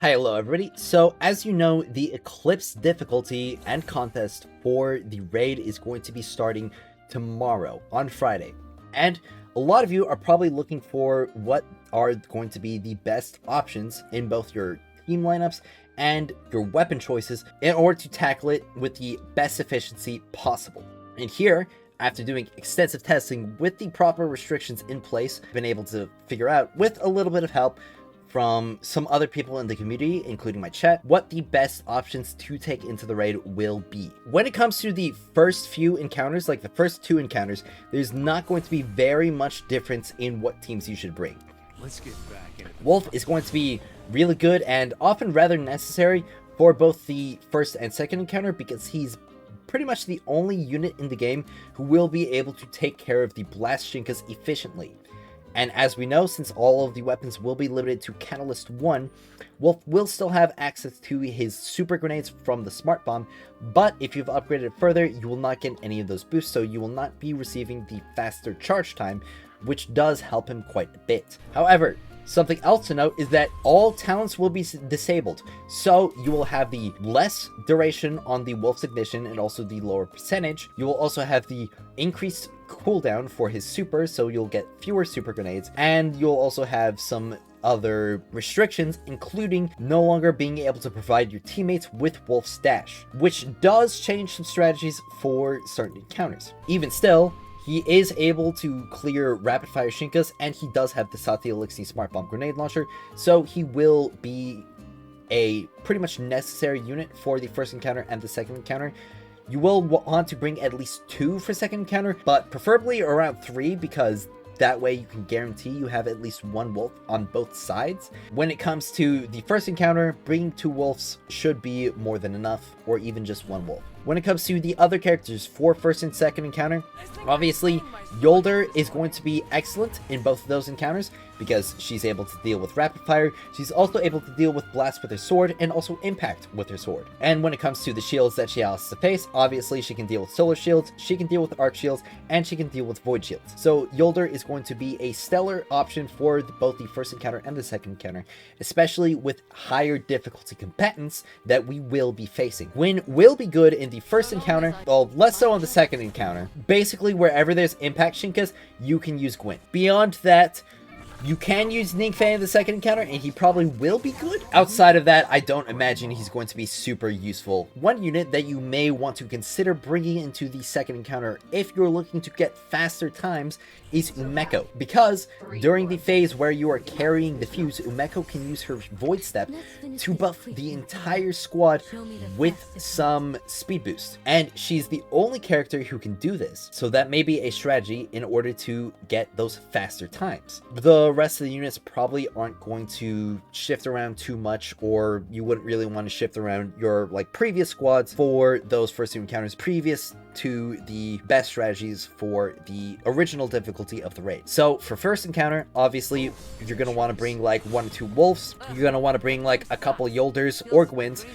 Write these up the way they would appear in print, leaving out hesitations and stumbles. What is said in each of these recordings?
Hi, hello everybody. So as you know, the Eclipse difficulty and contest for the raid is going to be starting tomorrow on Friday. And a lot of you are probably looking for what are going to be the best options in both your team lineups and your weapon choices in order to tackle it with the best efficiency possible. And here, after doing extensive testing with the proper restrictions in place, I've been able to figure out, with a little bit of help from some other people in the community, including my chat, what the best options to take into the raid will be. When it comes to the first few encounters, like the first two encounters, there's not going to be very much difference in what teams you should bring. Let's get back in it. Wolf is going to be really good and often rather necessary for both the first and second encounter because he's pretty much the only unit in the game who will be able to take care of the blast shinkas efficiently. And as we know, since all of the weapons will be limited to Catalyst 1, Wolf will still have access to his super grenades from the Smart Bomb, but if you've upgraded it further, you will not get any of those boosts, so you will not be receiving the faster charge time, which does help him quite a bit. However, something else to note is that all talents will be disabled, so you will have the less duration on the Wolf's Ignition and also the lower percentage. You will also have the increased cooldown for his super, so you'll get fewer super grenades, and you'll also have some other restrictions, including no longer being able to provide your teammates with Wolf's Dash, which does change some strategies for certain encounters. Even still, he is able to clear rapid fire Shinkas, and he does have the Satya Elixir Smart Bomb Grenade Launcher, so he will be a pretty much necessary unit for the first encounter and the second encounter. You will want to bring at least 2 for second encounter, but preferably around 3 because that way you can guarantee you have at least 1 wolf on both sides. When it comes to the first encounter, bringing 2 wolves should be more than enough, or even just 1 wolf. When it comes to the other characters for first and second encounter, obviously Yolder is going to be excellent in both of those encounters because she's able to deal with rapid fire. She's also able to deal with blast with her sword and also impact with her sword. And when it comes to the shields that she has to face, obviously she can deal with solar shields, she can deal with arc shields, and she can deal with void shields. So Yolder is going to be a stellar option for both the first encounter and the second encounter, especially with higher difficulty combatants that we will be facing. Gwyn will be good in the first encounter, well, less so on the second encounter. Basically, wherever there's impact Shinkas, you can use Gwyn. Beyond that, you can use Ningfei in the second encounter, and he probably will be good. Outside of that, I don't imagine he's going to be super useful. One unit that you may want to consider bringing into the second encounter if you're looking to get faster times is Umeko, because during the phase where you are carrying the fuse, Umeko can use her Void Step to buff the entire squad with some speed boost, and she's the only character who can do this, so that may be a strategy in order to get those faster times. The rest of the units probably aren't going to shift around too much, or you wouldn't really want to shift around your previous squads for those first 2 encounters previous to the best strategies for the original difficulty of the raid. So for first encounter, obviously you're going to want to bring 1 or 2 wolves. You're going to want to bring a couple Yolders or Gwyns.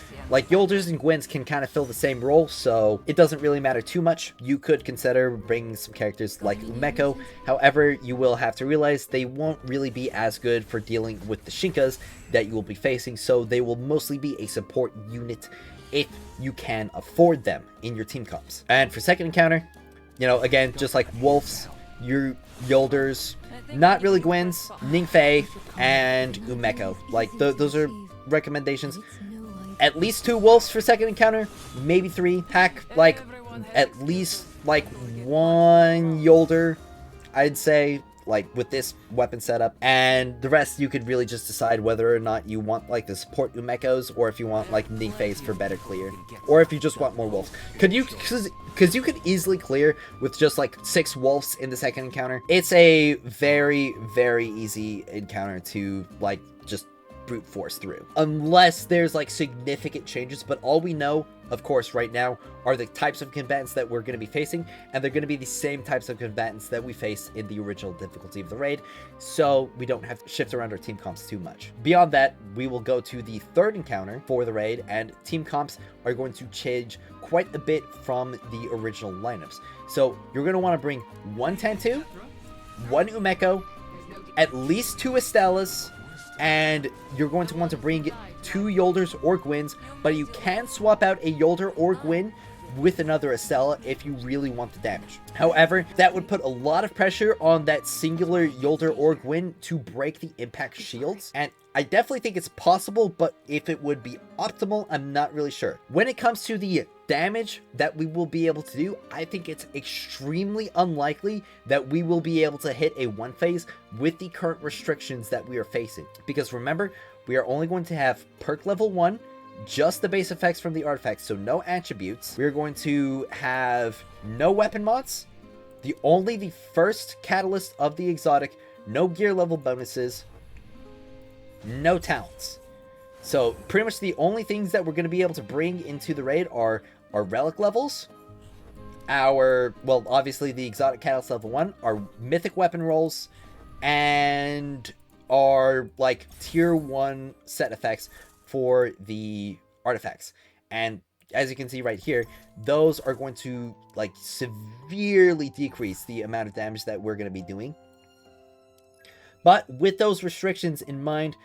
Yolders and Gwyns can kind of fill the same role, so it doesn't really matter too much. You could consider bringing some characters like Umeko. However, you will have to realize they won't really be as good for dealing with the Shinkas that you will be facing, so they will mostly be a support unit if you can afford them in your team comps. And for second encounter, again, just like wolves, your Yolders, not really Gwyns, Ningfei, and Umeko. Those are recommendations. At least 2 wolves for second encounter, maybe 3. Heck, at least 1 Yolder, I'd say, with this weapon setup, and the rest you could really just decide whether or not you want the support Umekos, or if you want Ningfeis for better clear, or if you just want more wolves. Because you could easily clear with just 6 wolves in the second encounter. It's a very, very easy encounter to just brute force through, unless there's significant changes. But all we know, of course, right now are the types of combatants that we're going to be facing, and they're going to be the same types of combatants that we faced in the original difficulty of the raid, so we don't have to shift around our team comps too much. Beyond that, we will go to the third encounter for the raid, and team comps are going to change quite a bit from the original lineups. So you're going to want to bring 1 Tantu, 1 Umeko, at least 2 Estelas, and you're going to want to bring 2 Yolders or Gwyn's, but you can swap out a Yolder or Gwyn with another Estella if you really want the damage. However, that would put a lot of pressure on that singular Yolder or Gwyn to break the impact shields, and I definitely think it's possible, but if it would be optimal, I'm not really sure. When it comes to the damage that we will be able to do, I think it's extremely unlikely that we will be able to hit a 1 phase with the current restrictions that we are facing. Because remember, we are only going to have perk level 1, just the base effects from the artifacts, so no attributes. We're going to have no weapon mods, the first catalyst of the exotic, no gear level bonuses, no talents. So pretty much the only things that we're going to be able to bring into the raid are our relic levels, obviously the exotic catalyst level 1, our mythic weapon rolls, and our like tier 1 set effects for the artifacts. And as you can see right here, those are going to like severely decrease the amount of damage that we're going to be doing. But with those restrictions in mind,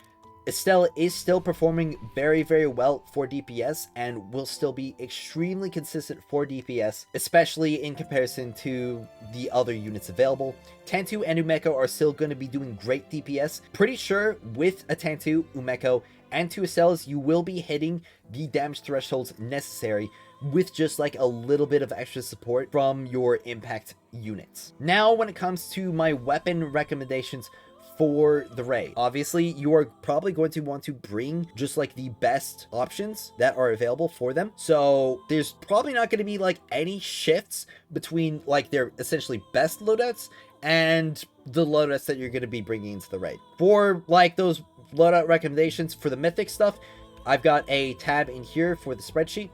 Estella is still performing very, very well for DPS and will still be extremely consistent for DPS, especially in comparison to the other units available. Tantu and Umeko are still going to be doing great DPS. Pretty sure with a Tantu, Umeko, and 2 Estellas, you will be hitting the damage thresholds necessary with just like a little bit of extra support from your impact units. Now, when it comes to my weapon recommendations for the raid, obviously you are probably going to want to bring just like the best options that are available for them. So there's probably not going to be like any shifts between like their essentially best loadouts and the loadouts that you're going to be bringing into the raid. For like those loadout recommendations for the mythic stuff, I've got a tab in here for the spreadsheet,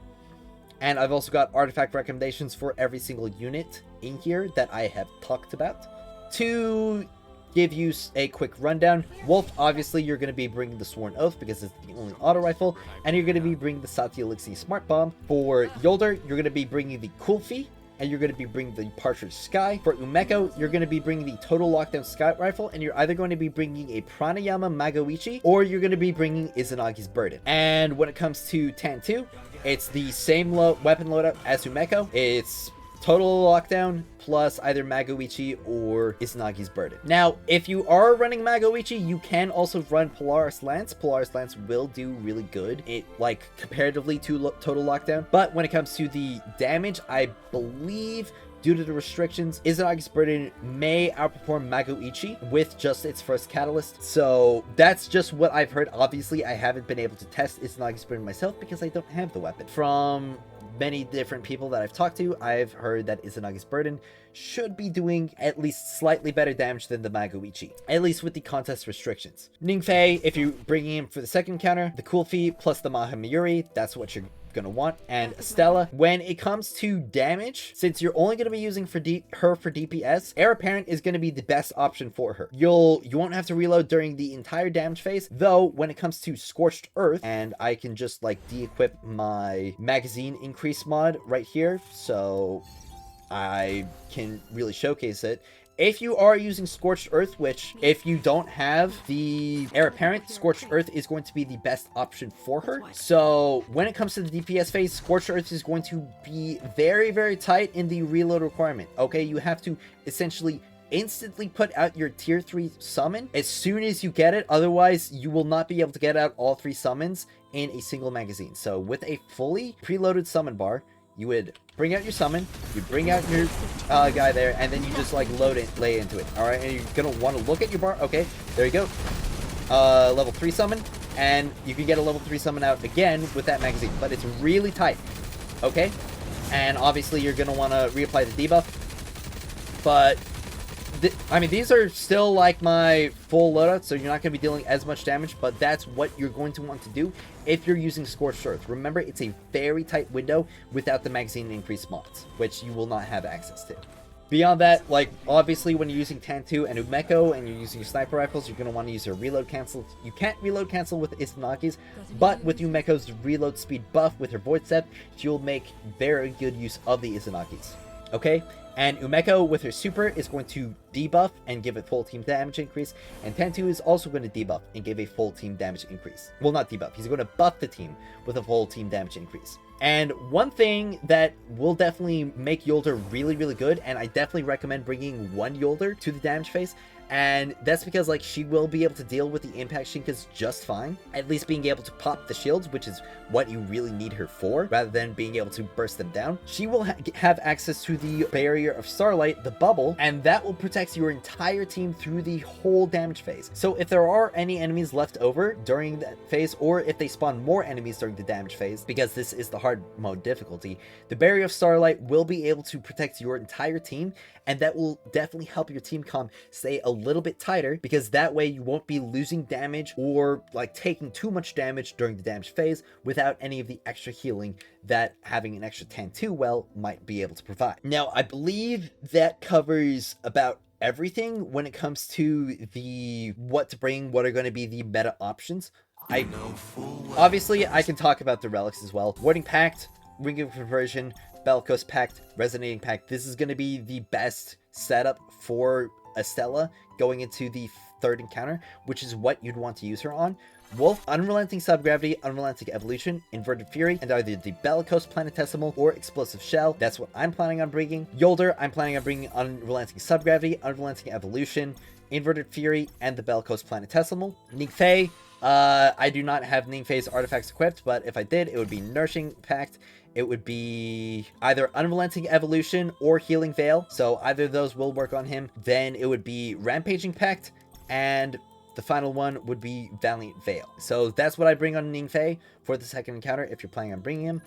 and I've also got artifact recommendations for every single unit in here that I have talked about. To give you a quick rundown, Wolf, obviously you're going to be bringing the Sworn Oath because it's the only auto rifle, and you're going to be bringing the Sati Elixir Smart Bomb. For Yolder, you're going to be bringing the Kulfi, and you're going to be bringing the Partridge Sky. For Umeko, you're going to be bringing the Total Lockdown Scout Rifle, and you're either going to be bringing a Pranayama Magoichi, or you're going to be bringing Izanagi's Burden. And when it comes to Tantu, it's the same weapon loadout as Umeko. It's Total Lockdown plus either Magoichi or Izanagi's Burden. Now, if you are running Magoichi, you can also run Polaris Lance. Polaris Lance will do really good, like comparatively to Total Lockdown. But when it comes to the damage, I believe due to the restrictions, Izanagi's Burden may outperform Magoichi with just its first catalyst. So that's just what I've heard. Obviously, I haven't been able to test Izanagi's Burden myself because I don't have the weapon. From many different people that I've talked to, I've heard that Izanagi's Burden should be doing at least slightly better damage than the Magoichi, at least with the contest restrictions. Ningfei, if you're bringing him for the second counter, the Kulfi plus the Mahamiyuri, that's what you're gonna want. And Estella, when it comes to damage, since you're only gonna be using her for DPS, Heir Apparent is gonna be the best option for her. You won't have to reload during the entire damage phase, though when it comes to Scorched Earth, and I can just like de-equip my magazine increase mod right here, so I can really showcase it. If you are using Scorched Earth, which if you don't have the Heir Apparent, Scorched Earth is going to be the best option for her. So when it comes to the DPS phase, Scorched Earth is going to be very, very tight in the reload requirement. Okay, you have to essentially instantly put out your tier 3 summon as soon as you get it. Otherwise, you will not be able to get out all 3 summons in a single magazine. So with a fully preloaded summon bar, you would bring out your summon, you bring out your guy there, and then you just like lay into it. Alright, and you're gonna want to look at your bar. Okay, there you go. Level 3 summon, and you can get a level 3 summon out again with that magazine, but it's really tight. Okay, and obviously you're gonna want to reapply the debuff, but I mean, these are still like my full loadout, so you're not going to be dealing as much damage, but that's what you're going to want to do if you're using Scorched Earth. Remember, it's a very tight window without the magazine increase mods, which you will not have access to. Beyond that, like, obviously when you're using Tantu and Umeko and you're using your sniper rifles, you're going to want to use your reload cancel. You can't reload cancel with Izanagi's, but with Umeko's reload speed buff with her Void Step, you'll make very good use of the Izanagi's. Okay, and Umeko with her super is going to debuff and give a full team damage increase, and Tantu is also going to debuff and give a full team damage increase. Well, not debuff, he's going to buff the team with a full team damage increase. And one thing that will definitely make Yolder really, really good, and I definitely recommend bringing one Yolder to the damage phase, and that's because, like, she will be able to deal with the impact shinkas just fine. At least being able to pop the shields, which is what you really need her for, rather than being able to burst them down. She will have access to the Barrier of Starlight, the bubble, and that will protect your entire team through the whole damage phase. So if there are any enemies left over during that phase, or if they spawn more enemies during the damage phase, because this is the hard mode difficulty, the Barrier of Starlight will be able to protect your entire team, and that will definitely help your team comp stay a little bit tighter, because that way you won't be losing damage or like taking too much damage during the damage phase without any of the extra healing that having an extra Tantu well might be able to provide. Now, I believe that covers about everything when it comes to the what to bring, what are going to be the meta options. Obviously, I can talk about the relics as well. Warding Pact, Ring of Conversion, Bellicose Pact, Resonating Pact. This is going to be the best setup for Estella going into the third encounter, which is what you'd want to use her on. Wolf, Unrelenting Subgravity, Unrelenting Evolution, Inverted Fury, and either the Bellicose Planetesimal or Explosive Shell. That's what I'm planning on bringing. Yolder, I'm planning on bringing Unrelenting Subgravity, Unrelenting Evolution, Inverted Fury, and the Bellicose Planetesimal. Ningfei, I do not have Ningfei's artifacts equipped, but if I did, it would be Nourishing Pact. It would be either Unrelenting Evolution or Healing Veil, so either of those will work on him. Then it would be Rampaging Pact, and the final one would be Valiant Veil. So that's what I bring on Ningfei for the second encounter, if you're planning on bringing him.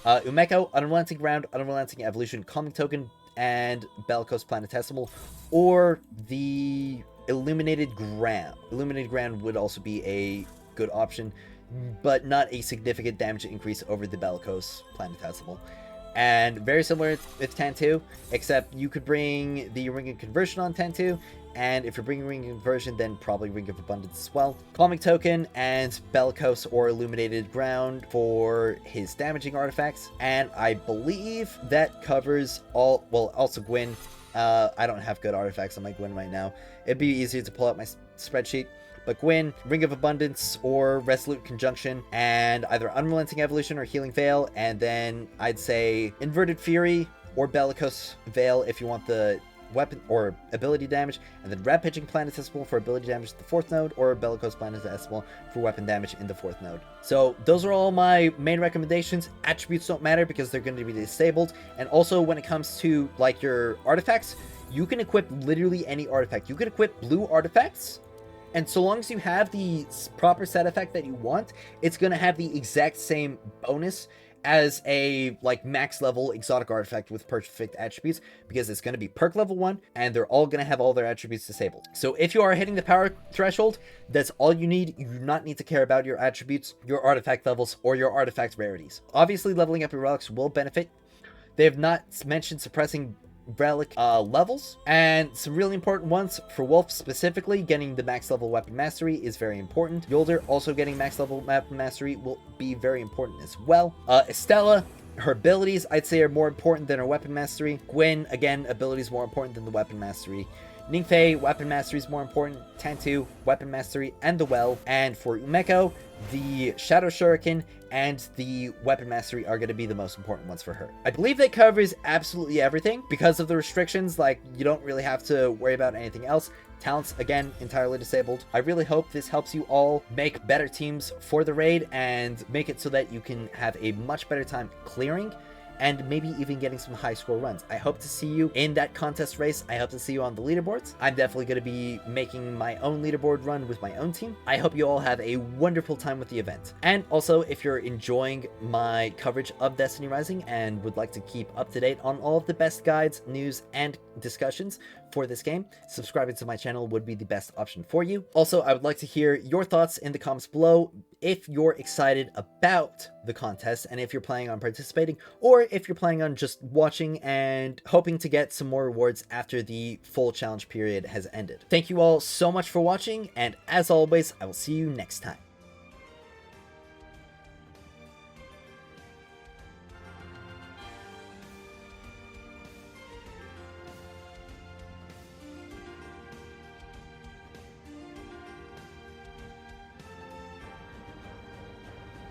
Umeko, Unrelenting Ground, Unrelenting Evolution, Calming Token, and Bellicose Planetesimal, or the Illuminated Ground. Illuminated Ground would also be a good option, but not a significant damage increase over the Bellicose Planetesimal. And very similar with Tantu, except you could bring the Ring of Conversion on Tantu, and if you're bringing Ring of Conversion, then probably Ring of Abundance as well. Calming Token and Bellicose or Illuminated Ground for his damaging artifacts. And I believe that covers all, well, also Gwyn. I don't have good artifacts on my Gwyn right now. It'd be easier to pull out my spreadsheet. But Gwyn, Ring of Abundance, or Resolute Conjunction, and either Unrelenting Evolution or Healing Veil, and then I'd say Inverted Fury or Bellicose Veil if you want the weapon or ability damage, and then Rampaging Planetesimal for ability damage at the 4th node, or Bellicose Planetesimal for weapon damage in the 4th node. So those are all my main recommendations. Attributes don't matter because they're going to be disabled, and also when it comes to like your artifacts, you can equip literally any artifact. You can equip blue artifacts, and so long as you have the proper set effect that you want, it's going to have the exact same bonus as a like max level exotic artifact with perfect attributes, because it's going to be perk level 1 and they're all going to have all their attributes disabled. So if you are hitting the power threshold, that's all you need. You do not need to care about your attributes, your artifact levels, or your artifact rarities. Obviously, leveling up your relics will benefit. They have not mentioned suppressing relic levels, and some really important ones for Wolf specifically. Getting the max level weapon mastery is very important. Yolder also getting max level weapon mastery will be very important as well. Estella, her abilities I'd say are more important than her weapon mastery. Gwyn, again, abilities more important than the weapon mastery. Ningfei, weapon mastery is more important. Tantu, weapon mastery and the well. And for Umeko, the Shadow Shuriken and the weapon mastery are going to be the most important ones for her. I believe that covers absolutely everything. Because of the restrictions, like, you don't really have to worry about anything else. Talents, again, entirely disabled. I really hope this helps you all make better teams for the raid and make it so that you can have a much better time clearing and maybe even getting some high score runs. I hope to see you in that contest race. I hope to see you on the leaderboards. I'm definitely going to be making my own leaderboard run with my own team. I hope you all have a wonderful time with the event. And also, if you're enjoying my coverage of Destiny Rising and would like to keep up to date on all of the best guides, news, and discussions for this game, subscribing to my channel would be the best option for you. Also, I would like to hear your thoughts in the comments below if you're excited about the contest and if you're planning on participating, or if you're planning on just watching and hoping to get some more rewards after the full challenge period has ended. Thank you all so much for watching, and as always, I will see you next time.